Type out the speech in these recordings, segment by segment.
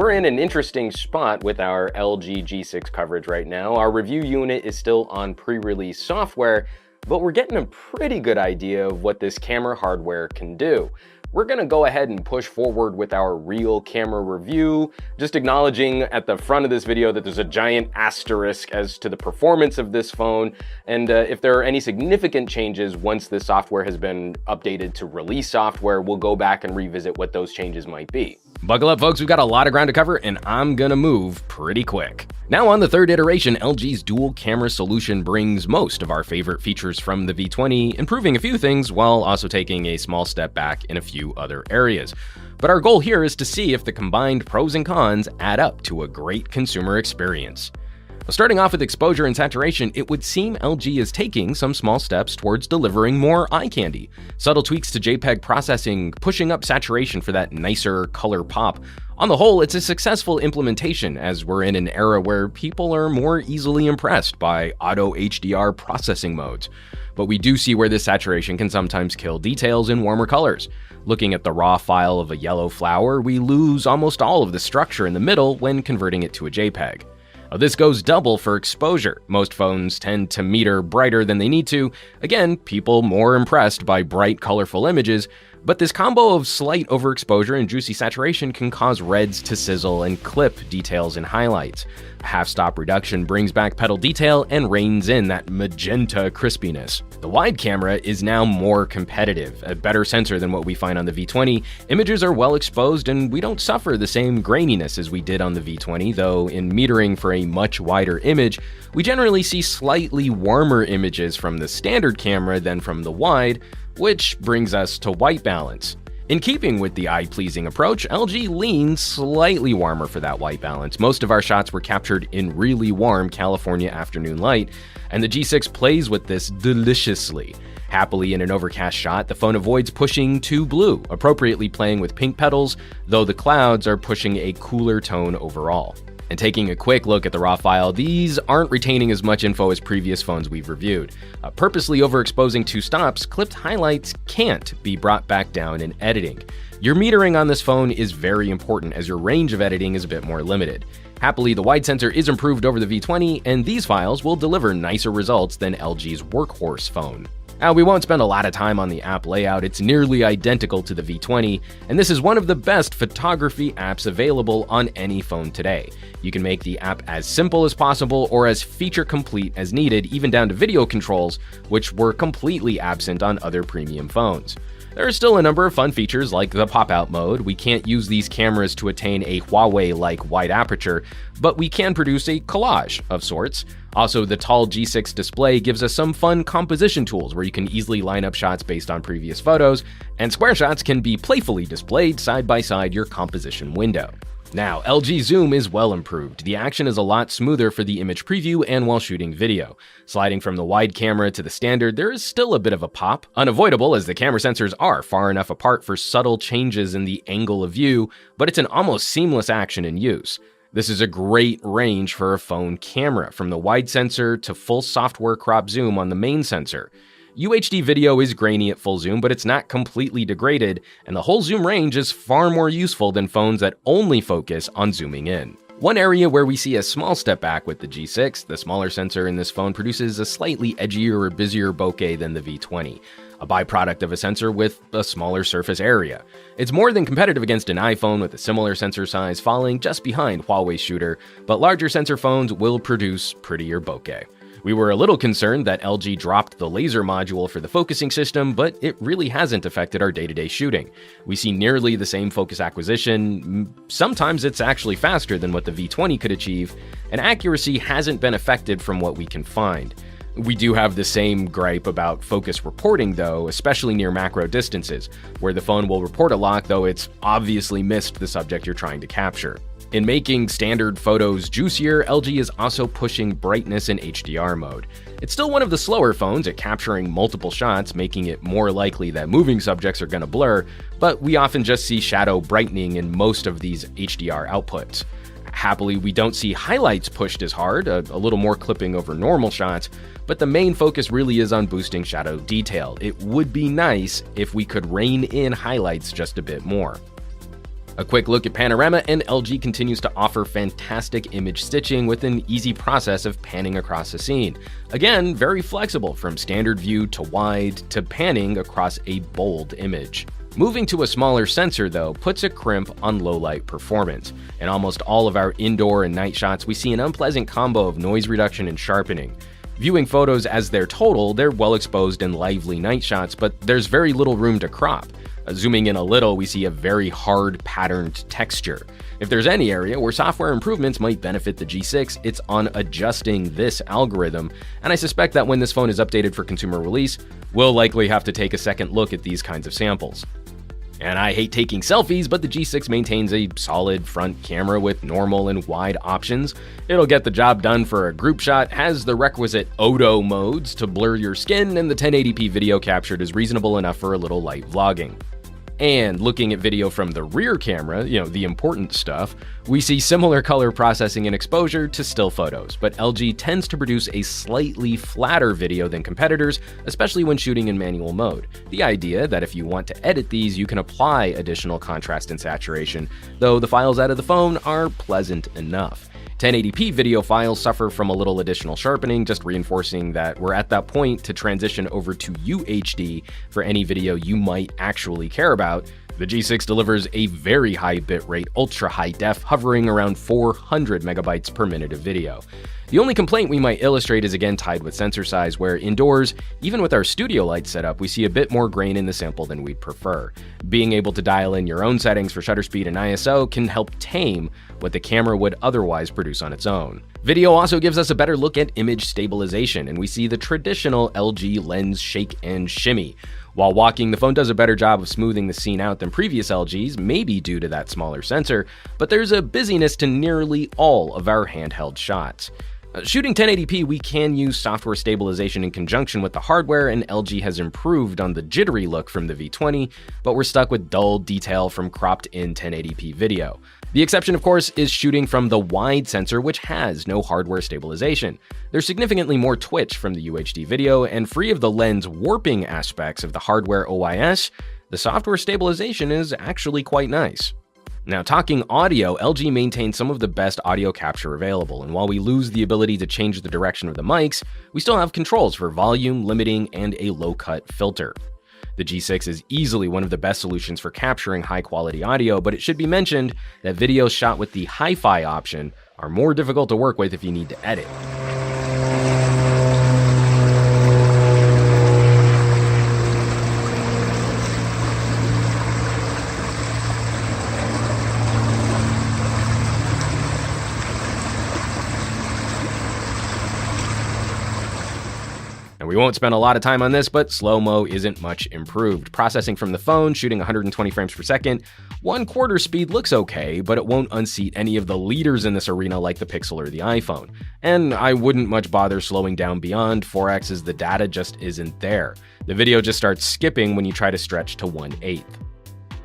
We're in an interesting spot with our LG G6 coverage right now. Our review unit is still on pre-release software, but we're getting a pretty good idea of what this camera hardware can do. We're gonna go ahead and push forward with our real camera review, just acknowledging at the front of this video that there's a giant asterisk as to the performance of this phone, and if there are any significant changes once this software has been updated to release software, we'll go back and revisit what those changes might be. Buckle up, folks, we've got a lot of ground to cover, and I'm gonna move pretty quick. Now on the third iteration, LG's dual camera solution brings most of our favorite features from the V20, improving a few things while also taking a small step back in a few other areas. But our goal here is to see if the combined pros and cons add up to a great consumer experience. Starting off with exposure and saturation, it would seem LG is taking some small steps towards delivering more eye candy. Subtle tweaks to JPEG processing, pushing up saturation for that nicer color pop. On the whole, it's a successful implementation as we're in an era where people are more easily impressed by auto HDR processing modes. But we do see where this saturation can sometimes kill details in warmer colors. Looking at the raw file of a yellow flower, we lose almost all of the structure in the middle when converting it to a JPEG. This goes double for exposure. Most phones tend to meter brighter than they need to. Again, people more impressed by bright, colorful images, but this combo of slight overexposure and juicy saturation can cause reds to sizzle and clip details and highlights. A half-stop reduction brings back petal detail and reins in that magenta crispiness. The wide camera is now more competitive, a better sensor than what we find on the V20. Images are well exposed and we don't suffer the same graininess as we did on the V20, though in metering for a much wider image, we generally see slightly warmer images from the standard camera than from the wide, which brings us to white balance. In keeping with the eye-pleasing approach, LG leans slightly warmer for that white balance. Most of our shots were captured in really warm California afternoon light, and the G6 plays with this deliciously. Happily in an overcast shot, the phone avoids pushing too blue, appropriately playing with pink petals, though the clouds are pushing a cooler tone overall. And taking a quick look at the raw file, these aren't retaining as much info as previous phones we've reviewed. Purposely overexposing two stops, clipped highlights can't be brought back down in editing. Your metering on this phone is very important as your range of editing is a bit more limited. Happily, the wide sensor is improved over the V20, and these files will deliver nicer results than LG's workhorse phone. Now, we won't spend a lot of time on the app layout. It's nearly identical to the V20, and this is one of the best photography apps available on any phone today. You can make the app as simple as possible or as feature complete as needed, even down to video controls, which were completely absent on other premium phones. There are still a number of fun features like the pop-out mode. We can't use these cameras to attain a Huawei-like wide aperture, but we can produce a collage of sorts. Also, the tall G6 display gives us some fun composition tools where you can easily line up shots based on previous photos, and square shots can be playfully displayed side by side your composition window. Now, LG Zoom is well improved. The action is a lot smoother for the image preview and while shooting video. Sliding from the wide camera to the standard, there is still a bit of a pop, unavoidable as the camera sensors are far enough apart for subtle changes in the angle of view, but it's an almost seamless action in use. This is a great range for a phone camera, from the wide sensor to full software crop zoom on the main sensor. UHD video is grainy at full zoom, but it's not completely degraded, and the whole zoom range is far more useful than phones that only focus on zooming in. One area where we see a small step back with the G6, the smaller sensor in this phone produces a slightly edgier or busier bokeh than the V20, a byproduct of a sensor with a smaller surface area. It's more than competitive against an iPhone with a similar sensor size falling just behind Huawei's shooter, but larger sensor phones will produce prettier bokeh. We were a little concerned that LG dropped the laser module for the focusing system, but it really hasn't affected our day-to-day shooting. We see nearly the same focus acquisition. Sometimes it's actually faster than what the V20 could achieve, and accuracy hasn't been affected from what we can find. We do have the same gripe about focus reporting though, especially near macro distances, where the phone will report a lock though it's obviously missed the subject you're trying to capture. In making standard photos juicier, LG is also pushing brightness in HDR mode. It's still one of the slower phones at capturing multiple shots, making it more likely that moving subjects are going to blur, but we often just see shadow brightening in most of these HDR outputs. Happily, we don't see highlights pushed as hard, a little more clipping over normal shots, but the main focus really is on boosting shadow detail. It would be nice if we could rein in highlights just a bit more. A quick look at panorama, and LG continues to offer fantastic image stitching with an easy process of panning across a scene. Again, very flexible from standard view to wide to panning across a bold image. Moving to a smaller sensor, though, puts a crimp on low-light performance. In almost all of our indoor and night shots, we see an unpleasant combo of noise reduction and sharpening. Viewing photos as their total, they're well exposed in lively night shots, but there's very little room to crop. Zooming in a little, we see a very hard patterned texture. If there's any area where software improvements might benefit the G6, it's on adjusting this algorithm, and I suspect that when this phone is updated for consumer release, we'll likely have to take a second look at these kinds of samples. And I hate taking selfies, but the G6 maintains a solid front camera with normal and wide options. It'll get the job done for a group shot, has the requisite auto modes to blur your skin, and the 1080p video captured is reasonable enough for a little light vlogging. And looking at video from the rear camera, the important stuff, we see similar color processing and exposure to still photos, but LG tends to produce a slightly flatter video than competitors, especially when shooting in manual mode. The idea that if you want to edit these, you can apply additional contrast and saturation, though the files out of the phone are pleasant enough. 1080p video files suffer from a little additional sharpening, just reinforcing that we're at that point to transition over to UHD for any video you might actually care about. The G6 delivers a very high bitrate, ultra high def, hovering around 400 megabytes per minute of video. The only complaint we might illustrate is again tied with sensor size, where indoors, even with our studio light setup, we see a bit more grain in the sample than we'd prefer. Being able to dial in your own settings for shutter speed and ISO can help tame what the camera would otherwise produce on its own. Video also gives us a better look at image stabilization, and we see the traditional LG lens shake and shimmy. While walking, the phone does a better job of smoothing the scene out than previous LGs, maybe due to that smaller sensor, but there's a busyness to nearly all of our handheld shots. Shooting 1080p, we can use software stabilization in conjunction with the hardware, and LG has improved on the jittery look from the V20, but we're stuck with dull detail from cropped-in 1080p video. The exception, of course, is shooting from the wide sensor, which has no hardware stabilization. There's significantly more twitch from the UHD video, and free of the lens warping aspects of the hardware OIS, the software stabilization is actually quite nice. Now, talking audio, LG maintains some of the best audio capture available, and while we lose the ability to change the direction of the mics, we still have controls for volume, limiting, and a low-cut filter. The G6 is easily one of the best solutions for capturing high-quality audio, but it should be mentioned that videos shot with the hi-fi option are more difficult to work with if you need to edit. We won't spend a lot of time on this, but slow-mo isn't much improved. Processing from the phone, shooting 120 frames per second, 1/4 speed looks okay, but it won't unseat any of the leaders in this arena like the Pixel or the iPhone. And I wouldn't much bother slowing down beyond 4x, as the data just isn't there. The video just starts skipping when you try to stretch to 1/8.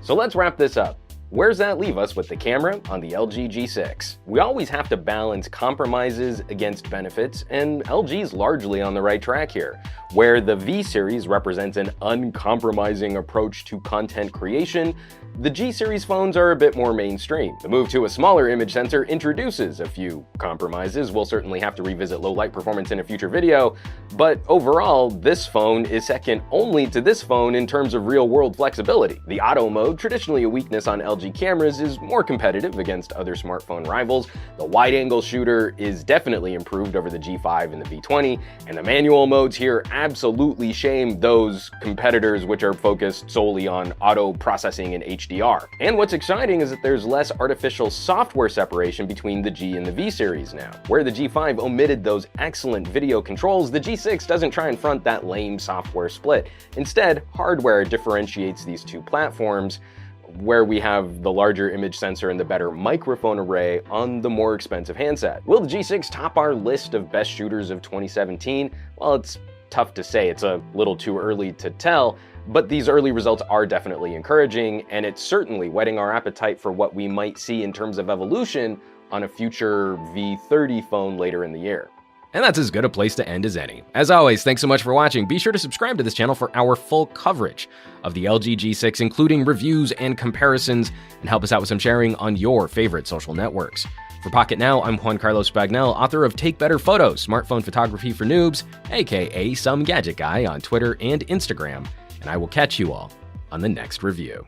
So let's wrap this up. Where's that leave us with the camera on the LG G6? We always have to balance compromises against benefits, and LG's largely on the right track here. Where the V series represents an uncompromising approach to content creation, the G series phones are a bit more mainstream. The move to a smaller image sensor introduces a few compromises. We'll certainly have to revisit low light performance in a future video, but overall, this phone is second only to this phone in terms of real-world flexibility. The auto mode, traditionally a weakness on LG cameras, is more competitive against other smartphone rivals. The wide-angle shooter is definitely improved over the G5 and the V20, and the manual modes here absolutely shame those competitors which are focused solely on auto processing and HDR. And what's exciting is that there's less artificial software separation between the G and the V series now. Where the G5 omitted those excellent video controls, the G6 doesn't try and front that lame software split. Instead, hardware differentiates these two platforms, where we have the larger image sensor and the better microphone array on the more expensive handset. Will the G6 top our list of best shooters of 2017? Well, it's tough to say. It's a little too early to tell, but these early results are definitely encouraging, and it's certainly whetting our appetite for what we might see in terms of evolution on a future V30 phone later in the year. And that's as good a place to end as any. As always, thanks so much for watching. Be sure to subscribe to this channel for our full coverage of the LG G6, including reviews and comparisons, and help us out with some sharing on your favorite social networks. For Pocket Now, I'm Juan Carlos Bagnell, author of Take Better Photos, Smartphone Photography for Noobs, aka Some Gadget Guy on Twitter and Instagram, and I will catch you all on the next review.